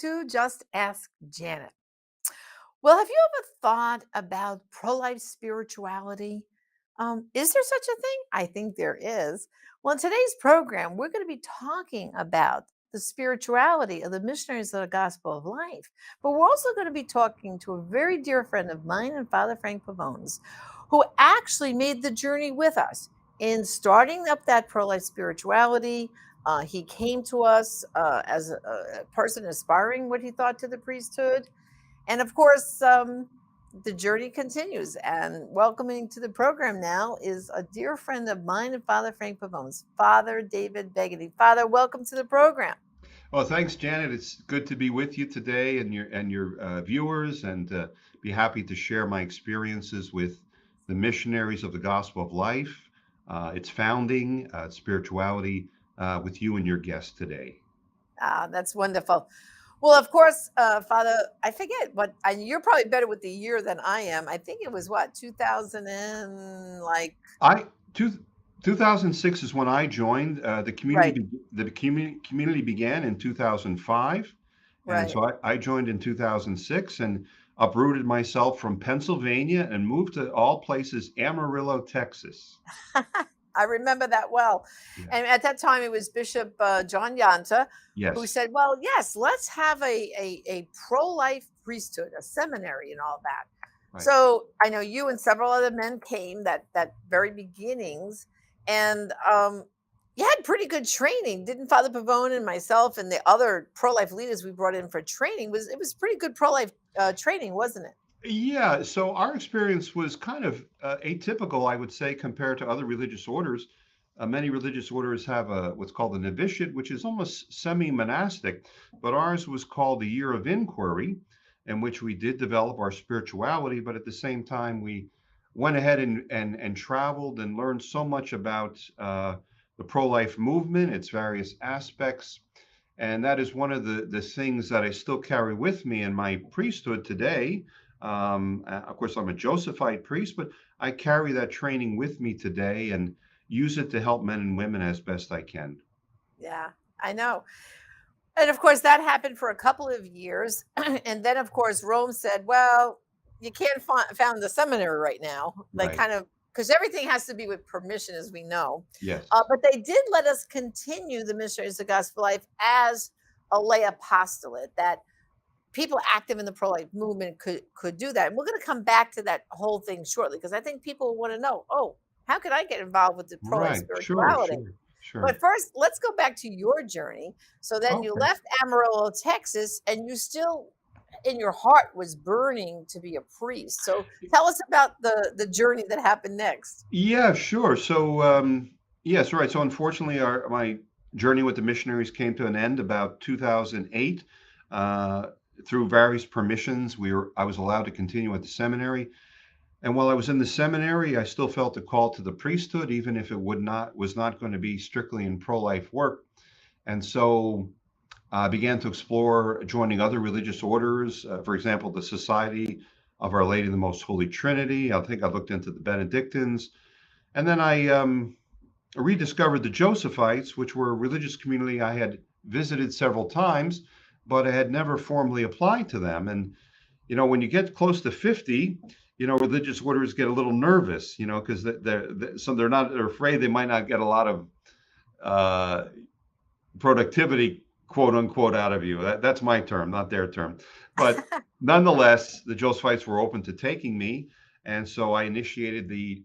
to Just Ask Janet. Well, have you ever thought about pro life spirituality? Is there such a thing? I think there is. Well, in today's program, we're going to be talking about the spirituality of the missionaries of the gospel of life. But we're also going to be talking to a very dear friend of mine and Father Frank Pavons, who actually made the journey with us in starting up that pro life spirituality. He came to us as a person aspiring what he thought to the priesthood, and of course, the journey continues. And welcoming to the program now is a dear friend of mine and Father Frank Pavons, Father David Begedy. Father, welcome to the program. Well, thanks, Janet. It's good to be with you today and your viewers, and be happy to share my experiences with the missionaries of the Gospel of Life, its founding, spirituality, with you and your guest today. Ah, that's wonderful. Well, of course, Father, I forget what, and you're probably better with the year than I am. I think it was what, 2000 and like, I two, 2006 is when I joined. right, Community began in 2005, and right. so I joined in 2006 and uprooted myself from Pennsylvania and moved to all places Amarillo, Texas. I remember that well. Yeah. And at that time, it was Bishop John Yanta who Yes. said, well, yes, let's have a pro life priesthood, a seminary, and all that. Right. So I know you and several other men came that very beginnings, and you had pretty good training, didn't Father Pavone and myself and the other pro life leaders we brought in for training? Was it was pretty good pro life training, wasn't it? Yeah. So our experience was kind of atypical, I would say, compared to other religious orders. Many religious orders have what's called a novitiate, which is almost semi-monastic, but ours was called the Year of Inquiry, in which we did develop our spirituality, but at the same time we went ahead and traveled and learned so much about the pro-life movement, its various aspects. And that is one of the things that I still carry with me in my priesthood today. Of course, I'm a Josephite priest, but I carry that training with me today and use it to help men and women as best I can. Yeah, I know. And of course, that happened for a couple of years. And then, of course, Rome said, well, you can't found the seminary right now. Like, Right. kind of, because everything has to be with permission, as we know. Yes. But they did let us continue the missionaries of gospel life as a lay apostolate, that people active in the pro life movement could do that. And we're going to come back to that whole thing shortly, because I think people want to know, oh, how could I get involved with the pro life Right. Sure. spirituality? Sure. But Sure. first, let's go back to your journey. So then you Okay. left Amarillo, Texas, and you still in your heart was burning to be a priest. So tell us about the journey that happened next. Yeah, sure. Yes, right. So unfortunately, my journey with the missionaries came to an end about 2008. Uh, Through various permissions, I was allowed to continue at the seminary. And while I was in the seminary, I still felt a call to the priesthood, even if it was not going to be strictly in pro-life work. And so I began to explore joining other religious orders. For example, the Society of Our Lady of the Most Holy Trinity. I think I looked into the Benedictines, and then I rediscovered the Josephites, which were a religious community I had visited several times, but I had never formally applied to them. And when you get close to 50, religious orders get a little nervous, because they're afraid they might not get a lot of uh, productivity, quote unquote, out of you. That's my term, not their term. But nonetheless, the Josephites were open to taking me. And so I initiated the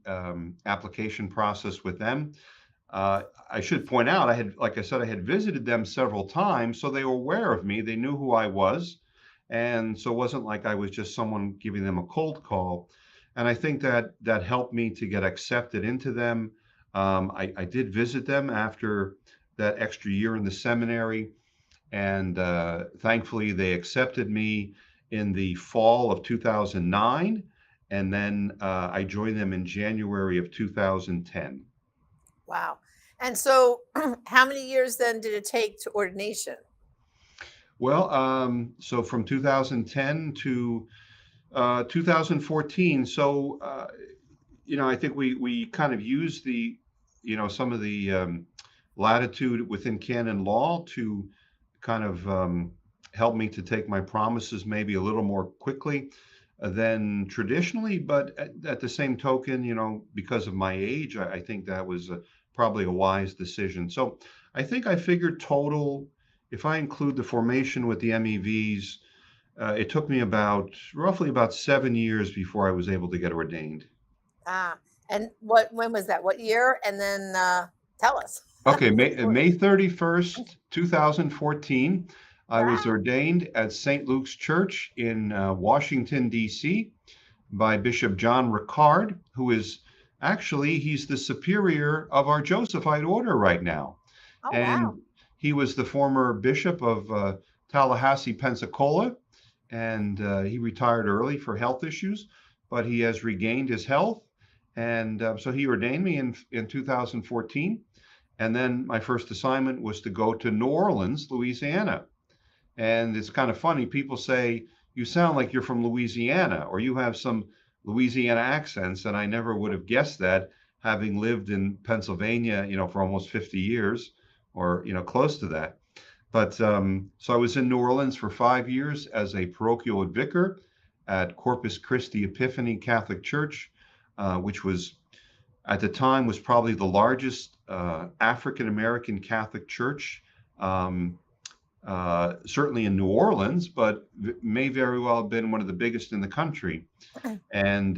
application process with them. I should point out, like I said, I had visited them several times, so they were aware of me. They knew who I was. And so it wasn't like I was just someone giving them a cold call. And I think that helped me to get accepted into them. I did visit them after that extra year in the seminary, and thankfully they accepted me in the fall of 2009, and then I joined them in January of 2010. Wow. And so how many years then did it take to ordination? Well, so from 2010 to 2014. So, I think we kind of use some of the latitude within canon law to kind of helped me to take my promises maybe a little more quickly than traditionally. But at the same token, because of my age, I think that was probably a wise decision. So I think I figured total, if I include the formation with the MEVs, it took me about roughly about 7 years before I was able to get ordained. Ah, and when was that? What year? And then tell us. Okay, May, Before- May 31st, 2014, I was wow. ordained at St. Luke's Church in Washington, D.C. by Bishop John Ricard, who is actually, he's the superior of our Josephite order right now. Oh, wow. And he was the former bishop of Tallahassee, Pensacola, and he retired early for health issues, but he has regained his health. And so he ordained me in 2014. And then my first assignment was to go to New Orleans, Louisiana. And it's kind of funny. People say, you sound like you're from Louisiana, or you have some Louisiana accents. And I never would have guessed that, having lived in Pennsylvania, for almost 50 years, or, close to that. But so I was in New Orleans for 5 years as a parochial vicar at Corpus Christi Epiphany Catholic Church, which was at the time was probably the largest African American Catholic church, um, certainly in New Orleans, but may very well have been one of the biggest in the country. And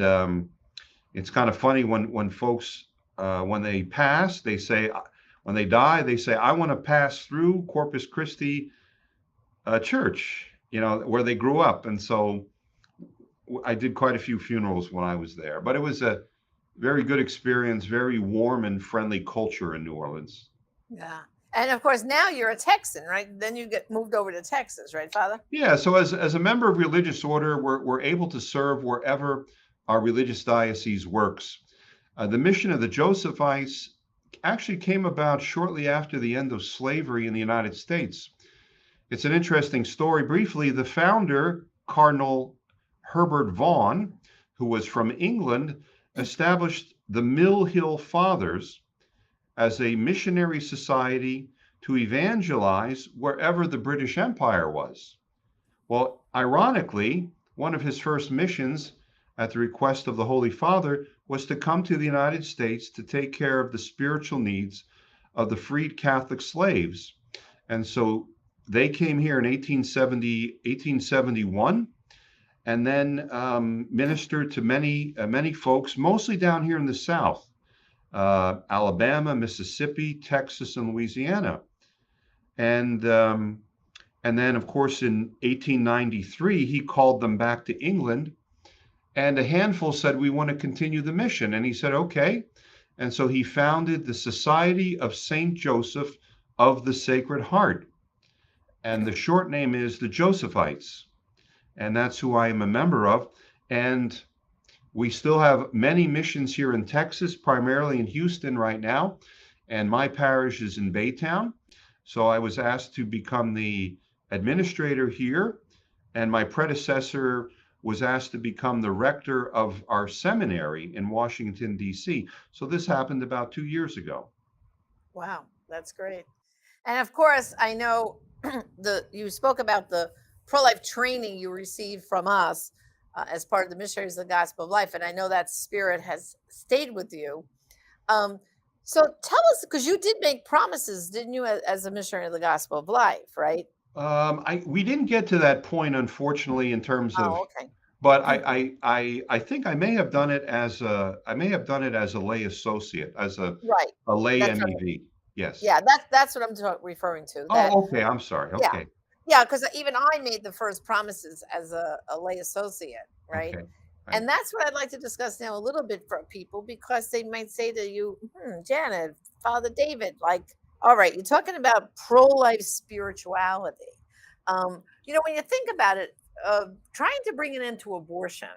it's kind of funny when folks when they pass, they say when they die, they say, "I want to pass through Corpus Christi Church," where they grew up. And so I did quite a few funerals when I was there, but it was a very good experience, very warm and friendly culture in New Orleans. Yeah. And of course, now you're a Texan, right? Then you get moved over to Texas, right, Father? Yeah, so as a member of religious order, we're able to serve wherever our religious diocese works. The mission of the Josephites actually came about shortly after the end of slavery in the United States. It's an interesting story. Briefly, the founder, Cardinal Herbert Vaughan, who was from England, established the Mill Hill Fathers as a missionary society to evangelize wherever the British Empire was. Well, ironically, one of his first missions at the request of the Holy Father was to come to the United States to take care of the spiritual needs of the freed Catholic slaves. And so they came here in 1871, and then ministered to many folks, mostly down here in the South, Alabama, Mississippi, Texas, and Louisiana. And and then, of course, in 1893, he called them back to England, and a handful said, "We want to continue the mission." And he said, "Okay." And so he founded the Society of St. Joseph of the Sacred Heart. And the short name is the Josephites. And that's who I am a member of. And we still have many missions here in Texas, primarily in Houston right now. And my parish is in Baytown. So I was asked to become the administrator here. And my predecessor was asked to become the rector of our seminary in Washington, D.C. So this happened about 2 years ago. Wow, that's great. And of course, I know the you spoke about the pro-life training you received from us as part of the missionaries of the gospel of life, and I know that spirit has stayed with you. Um, so tell us, because you did make promises, didn't you, as a missionary of the gospel of life, right? We didn't get to that point, unfortunately, in terms of, Oh, okay. but I think I may have done it as a lay associate, as Right. a lay That's what. MEV. Yes. Yeah, that's what I'm referring to. That. Oh, okay. I'm sorry. Yeah, Okay. yeah, because even I made the first promises as a lay associate, right? Okay. Right. And that's what I'd like to discuss now a little bit for people because they might say to you, Janet, Father David, like, all right, you're talking about pro life spirituality. When you think about it, trying to bring it into abortion,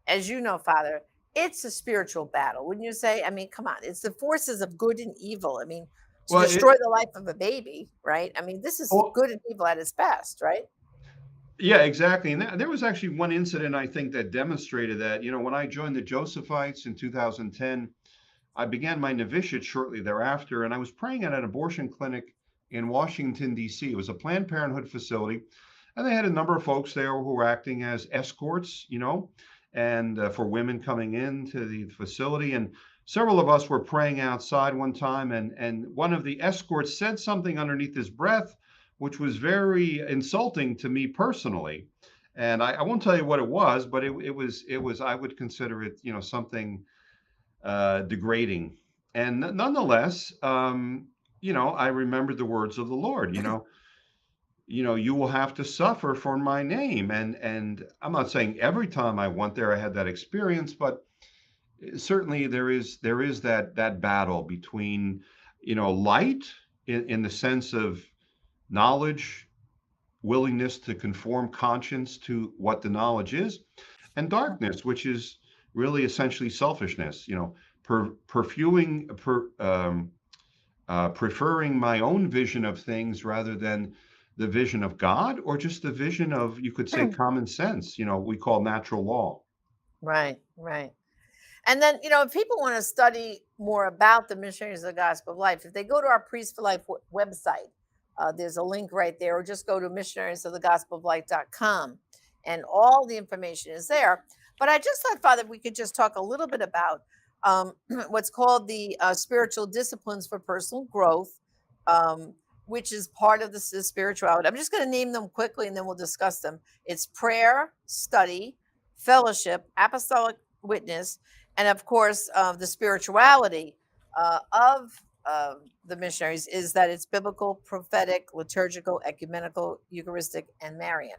as you know, Father, it's a spiritual battle, wouldn't you say? I mean, come on, it's the forces of good and evil. I mean, to Well, destroy the life of a baby, right? I mean, this is well, good and evil at its best, right? yeah, exactly. And there was actually one incident I think that demonstrated that. When I joined the Josephites in 2010, I began my novitiate shortly thereafter, and I was praying at an abortion clinic in Washington, D.C. It was a Planned Parenthood facility. And they had a number of folks there who were acting as escorts, and for women coming into the facility. And several of us were praying outside one time, and one of the escorts said something underneath his breath, which was very insulting to me personally. And I won't tell you what it was, but it was I would consider it, something degrading. And nonetheless, I remembered the words of the Lord. You will have to suffer for my name. And I'm not saying every time I went there I had that experience, but certainly there is that battle between, light in the sense of knowledge, willingness to conform conscience to what the knowledge is, and darkness, which is really essentially selfishness. Perfuing, preferring my own vision of things rather than the vision of God, or just the vision of, you could say, common sense. We call natural law. Right, right. And then, if people want to study more about the missionaries of the Gospel of Life, if they go to our Priest for Life website, there's a link right there, or just go to missionariesofthegospeloflife.com, and all the information is there. But I just thought, Father, we could just talk a little bit about what's called the spiritual disciplines for personal growth, um, which is part of the spirituality. I'm just going to name them quickly and then we'll discuss them. It's prayer, study, fellowship, apostolic witness, and of course, the spirituality of the missionaries is that it's biblical, prophetic, liturgical, ecumenical, Eucharistic, and Marian.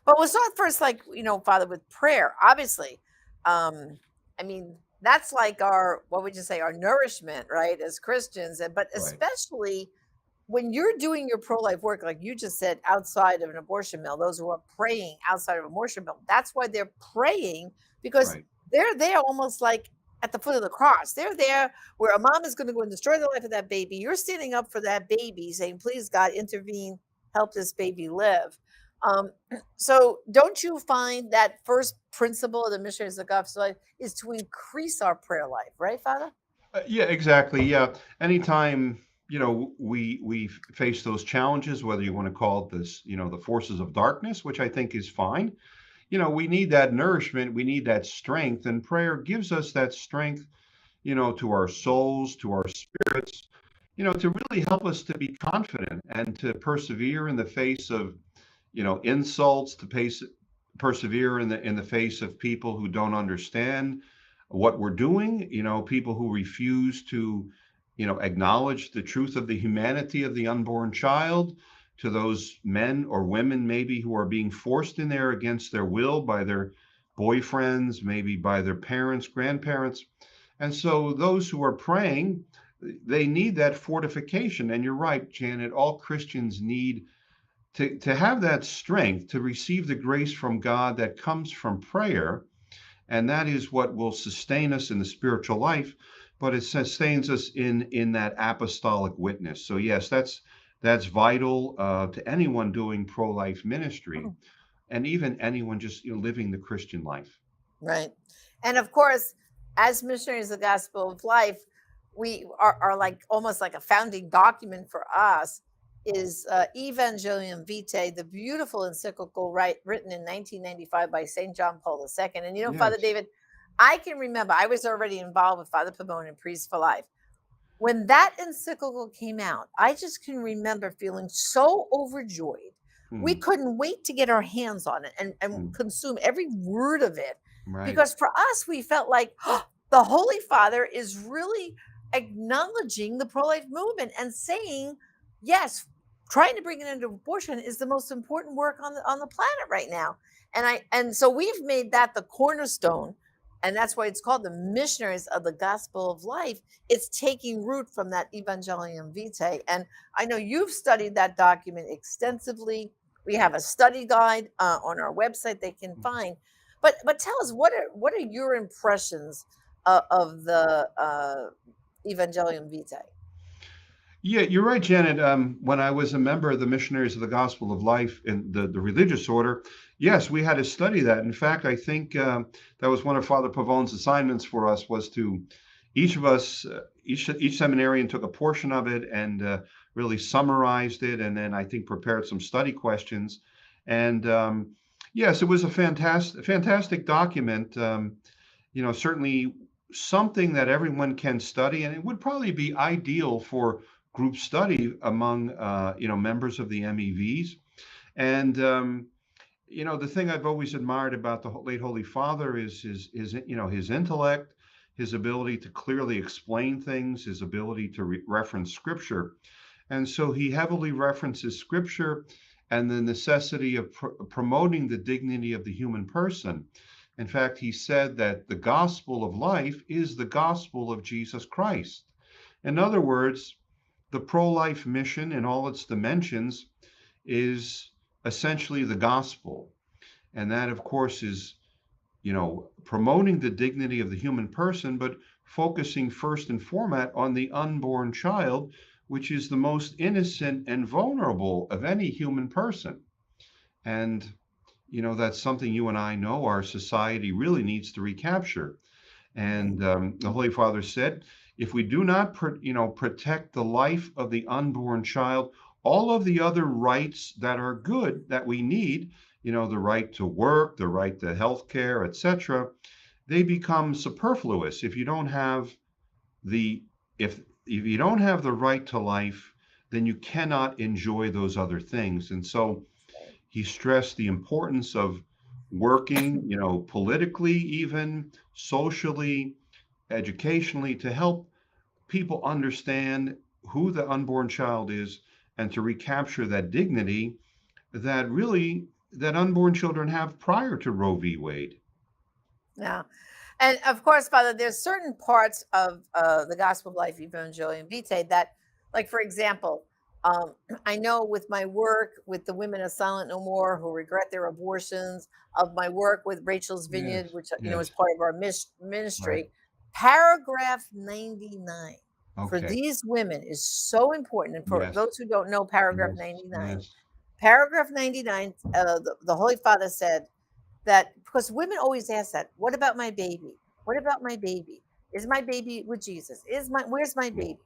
But we'll start first, like, Father, with prayer. Obviously, I mean, that's like our, what would you say, our nourishment, right, as Christians, and but Right. especially when you're doing your pro-life work, like you just said, outside of an abortion mill, those who are praying outside of an abortion mill, that's why they're praying, because Right. they're there almost like at the foot of the cross. They're there where a mom is going to go and destroy the life of that baby. You're standing up for that baby, saying, "Please, God, intervene, help this baby live." Um, so, don't you find that first principle of the missionaries of the gospel life is to increase our prayer life, right, Father? Yeah, exactly. Yeah. Anytime, we face those challenges, whether you want to call it this, the forces of darkness, which I think is fine. We need that nourishment, we need that strength, and prayer gives us that strength, to our souls, to our spirits, to really help us to be confident and to persevere in the face of, insults, to persevere in the face of people who don't understand what we're doing, people who refuse to, acknowledge the truth of the humanity of the unborn child, to those men or women maybe who are being forced in there against their will by their boyfriends, maybe by their parents, grandparents. And so those who are praying, they need that fortification. And you're right, Janet, all Christians need to have that strength to receive the grace from God that comes from prayer, and that is what will sustain us in the spiritual life, but it sustains us in that apostolic witness. So yes, that's vital to anyone doing pro-life ministry, and even anyone just, living the Christian life. Right. And of course, as missionaries of the gospel of life, we are like almost like a founding document for us is Evangelion Vitae, the beautiful encyclical written in 1995 by St. John Paul II. And Father Yes. David, I can remember I was already involved with Father Pavon and Priest for Life. When that encyclical came out, I just can remember feeling so overjoyed. We Hmm. couldn't wait to get our hands on it and Hmm. consume every word of it. Right. Because for us, we felt like the Holy Father is really acknowledging the pro life movement and saying, yes, trying to bring it into abortion is the most important work on the planet right now. And so we've made that the cornerstone. And that's why it's called the missionaries of the gospel of life. It's taking root from that evangelion vitae. And I know you've studied that document extensively. We have a study guide on our website they can find. But tell us, what are your impressions of the evangelion vitae? Yeah, you're right, Janet. When I was a member of the Missionaries of the Gospel of Life in the religious order, yes, we had to study that. In fact, I think that was one of Father Pavon's assignments for us, was to each of us, each seminarian took a portion of it and really summarized it, and then I think prepared some study questions. And yes, it was a fantastic document. Certainly something that everyone can study, and it would probably be ideal for group study among members of the MEVs. And the thing I've always admired about the late Holy Father is his intellect, his ability to clearly explain things, his ability to reference scripture. And so he heavily references scripture and the necessity of promoting the dignity of the human person. In fact, he said that the gospel of life is the gospel of Jesus Christ. In other words, the pro life mission in all its dimensions is essentially the gospel. And that, of course, is promoting the dignity of the human person, but focusing first and foremost on the unborn child, which is the most innocent and vulnerable of any human person. And, that's something you and I know our society really needs to recapture. Mhm. And the Holy Father said, if we do not, protect the life of the unborn child, all of the other rights that are good that we need, the right to work, the right to health care, etc., they become superfluous if you don't have the if you don't have the right to life, then you cannot enjoy those other things. And so he stressed the importance of working, politically, even socially, educationally, to help people understand who the unborn child is and to recapture that dignity that unborn children have prior to Roe v. Wade. Yeah. And of course, Father, there's certain parts of the Gospel of Life, Evangelion Vitae, that, like, for example, I know with my work with the women of Silent No More who regret their abortions, of my work with Rachel's Vineyard, Yes, which, is yes, part of our right. ministry, paragraph 99 for Okay. these women is so important. And for Yes, those who don't know paragraph yes, 99, yes. paragraph 99, the Holy Father said, that because women always ask that, what about my baby? What about my baby? Is my baby with Jesus? Where's my Yeah, baby?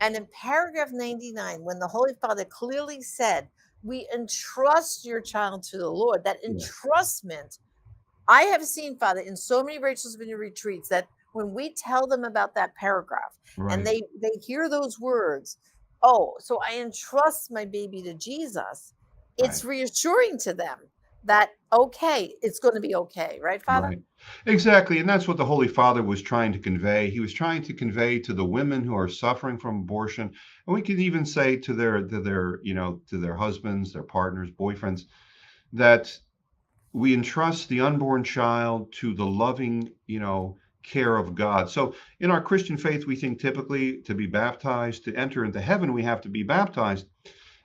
And in paragraph 99, when the Holy Father clearly said, we entrust your child to the Lord, that yeah, entrustment, I have seen, Father, in so many Rachel's Vineyard retreats, that when we tell them about that paragraph and right, they hear those words, oh, so I entrust my baby to Jesus, it's right. reassuring to them that, okay, it's going to be okay, right, Father? Right. Exactly. And that's what the Holy Father was trying to convey. He was trying to convey to the women who are suffering from abortion, and we can even say to their husbands, their partners, boyfriends, that we entrust the unborn child to the loving, care of God. So in our Christian faith, we think typically to be baptized, to enter into heaven, we have to be baptized.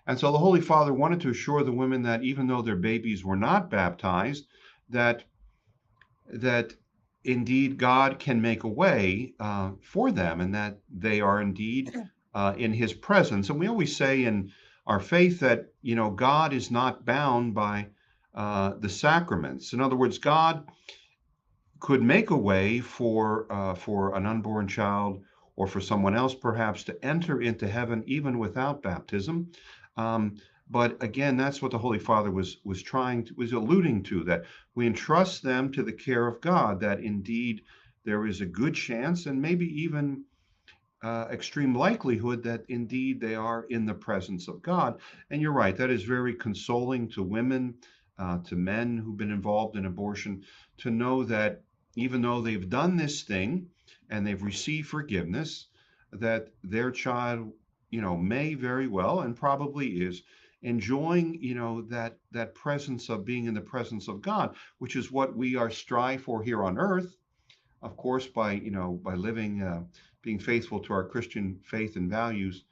And so the Holy Father wanted to assure the women that even though their babies were not baptized, that that indeed God can make a way for them and that they are indeed in his presence. And we always say in our faith that, God is not bound by the sacraments. In other words, God could make a way for an unborn child or for someone else perhaps to enter into heaven even without baptism. Um, but again, that's what the Holy Father was alluding to, that we entrust them to the care of God, that indeed there is a good chance and maybe even extreme likelihood that indeed they are in the presence of God. And you're right, that is very consoling to women, to men who've been involved in abortion, to know that even though they've done this thing and they've received forgiveness, that their child, may very well and probably is enjoying, that presence of being in the presence of God, which is what we are strive for here on earth, of course, by living, being faithful to our Christian faith and values,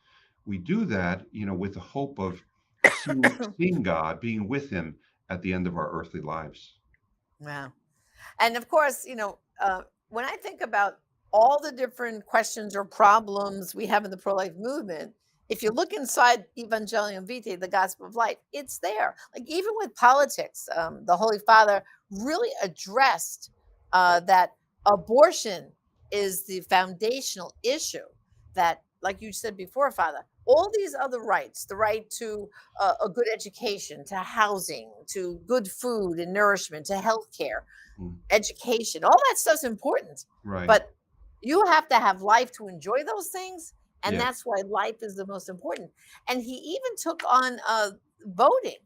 we do that, with the hope of seeing God, being with Him at the end of our earthly lives. Wow. And of course, when I think about all the different questions or problems we have in the pro life movement, if you look inside Evangelion Vitae, the Gospel of Life, it's there. Like, even with politics, the Holy Father really addressed that abortion is the foundational issue. That, like you said before, Father, all these other rights, the right to a good education, to housing, to good food and nourishment, to health care, Mm, education, all that stuff's important. right. But you have to have life to enjoy those things. And Yes. that's why life is the most important. And he even took on voting,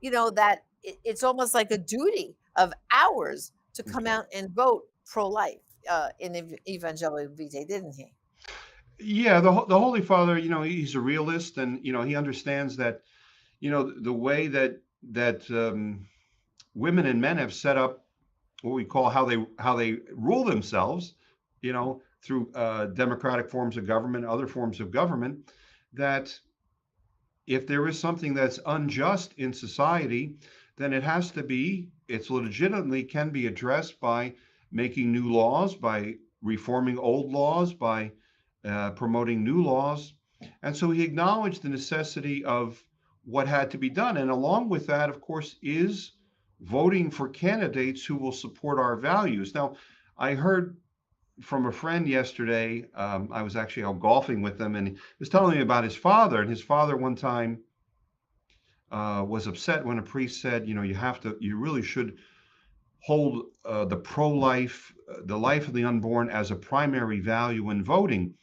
that it's almost like a duty of ours to come Okay. out and vote pro life in evangelion vitae, didn't he? Yeah, the Holy Father, he's a realist, and he understands that the way that women and men have set up what we call how they rule themselves, through democratic forms of government, other forms of government, that if there is something that's unjust in society, then it's legitimately can be addressed by making new laws, by reforming old laws, by promoting new laws. And so he acknowledged the necessity of what had to be done. And along with that, of course, is voting for candidates who will support our values. Now, I heard from a friend yesterday. I was actually out golfing with him, and he was telling me about his father. And his father, one time, was upset when a priest said, you really should hold the life of the unborn as a primary value in voting.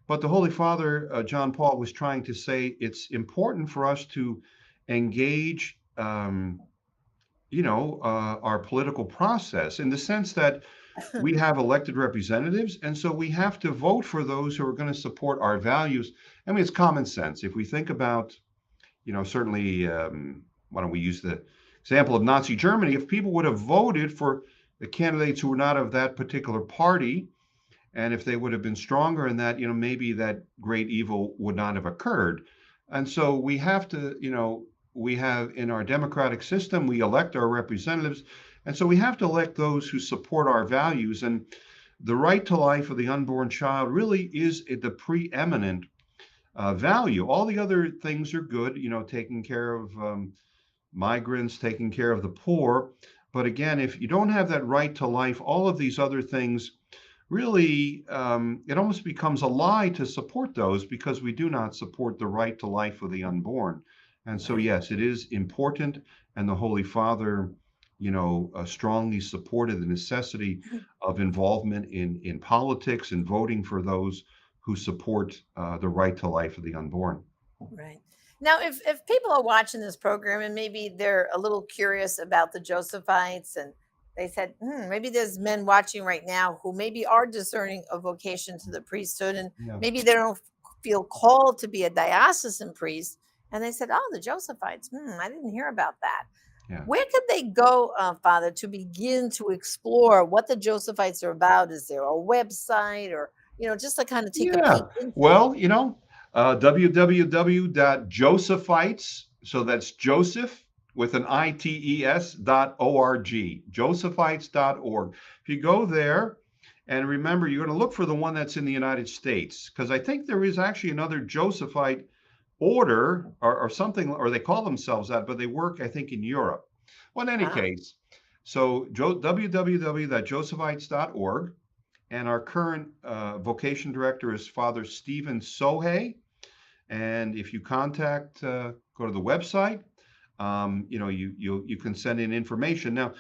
But the Holy Father, John Paul, was trying to say it's important for us to engage, our political process in the sense that we have elected representatives, and so we have to vote for those who are going to support our values. I mean, it's common sense. If we think about, certainly, why don't we use the example of Nazi Germany? If people would have voted for the candidates who were not of that particular party, and if they would have been stronger in that, maybe that great evil would not have occurred. And so we have in our democratic system, we elect our representatives. And so we have to elect those who support our values. And the right to life of the unborn child really is the preeminent value. All the other things are good, taking care of migrants, taking care of the poor. But again, if you don't have that right to life, all of these other things really, it almost becomes a lie to support those because we do not support the right to life of the unborn. And so, Right. yes, it is important. And the Holy Father, strongly supported the necessity of involvement in politics and voting for those who support the right to life of the unborn. Right. Now, if people are watching this program and maybe they're a little curious about the Josephites, and they said, maybe there's men watching right now who maybe are discerning a vocation to the priesthood, and Yeah, maybe they don't feel called to be a diocesan priest, and they said, "Oh, the Josephites. I didn't hear about that." yeah. Where could they go, Father, to begin to explore what the Josephites are about? Is there a website, or just to kind of take a Yeah. peek into it? Well, www.josephites, so that's Joseph with an ITES.org, josephites.org. If you go there, and remember, you're going to look for the one that's in the United States, because I think there is actually another Josephite order or something, or they call themselves that, but they work, I think, in Europe. Well, in any Ah, case, so www.josephites.org. And our current vocation director is Father Stephen Sohei. And if you go to the website, you can send in information. Now,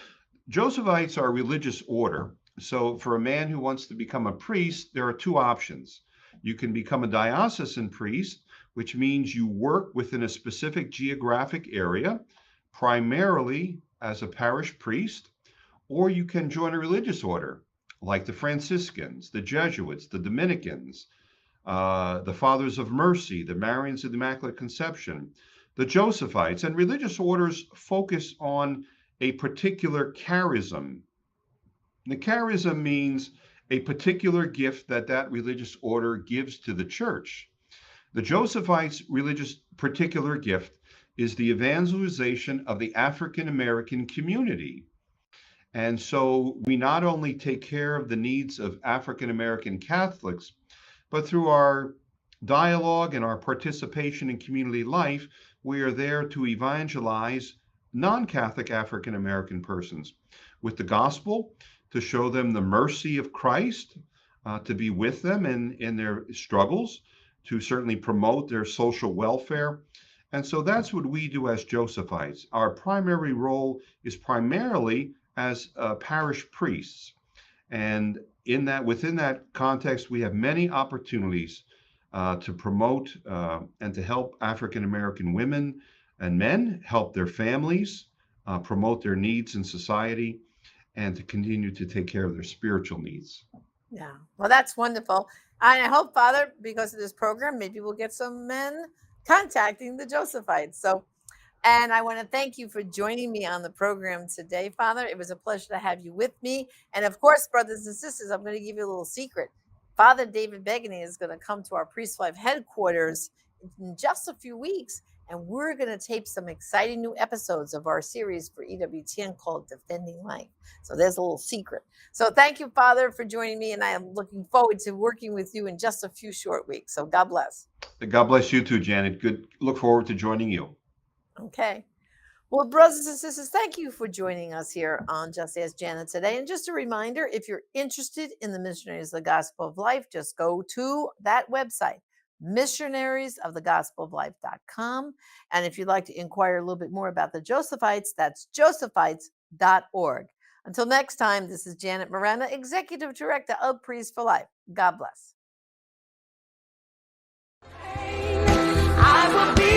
Josephites are a religious order. So for a man who wants to become a priest, there are two options. You can become a diocesan priest, which means you work within a specific geographic area, primarily as a parish priest, or you can join a religious order like the Franciscans, the Jesuits, the Dominicans, the Fathers of Mercy, the Marians of the Immaculate Conception, the Josephites. And religious orders focus on a particular charism. The charism means a particular gift that religious order gives to the church. The Josephites' religious particular gift is the evangelization of the African American community. And so we not only take care of the needs of African American Catholics, but through our dialogue and our participation in community life, we are there to evangelize non Catholic African American persons with the gospel, to show them the mercy of Christ, to be with them in their struggles, to certainly promote their social welfare. And so that's what we do as Josephites. Our primary role is primarily as parish priests. And within that context, we have many opportunities to promote and to help African American women and men help their families, promote their needs in society, and to continue to take care of their spiritual needs. Yeah. Well, that's wonderful. And I hope, Father, because of this program, maybe we'll get some men contacting the Josephites. So, and I want to thank you for joining me on the program today, Father. It was a pleasure to have you with me. And of course, brothers and sisters, I'm going to give you a little secret. Father David Begany is going to come to our Priest Life headquarters in just a few weeks, and we're going to tape some exciting new episodes of our series for EWTN called Defending Life. So there's a little secret. So thank you, Father, for joining me, and I am looking forward to working with you in just a few short weeks. So God bless. God bless you too, Janet. Good. Look forward to joining you. Okay. Well, brothers and sisters, thank you for joining us here on Just Ask Janet today. And just a reminder, if you're interested in the Missionaries of the Gospel of Life, just go to that website, missionariesofthegospeloflife.com. And if you'd like to inquire a little bit more about the Josephites, that's josephites.org. Until next time, this is Janet Morena, Executive Director of Priests for Life. God bless. I will be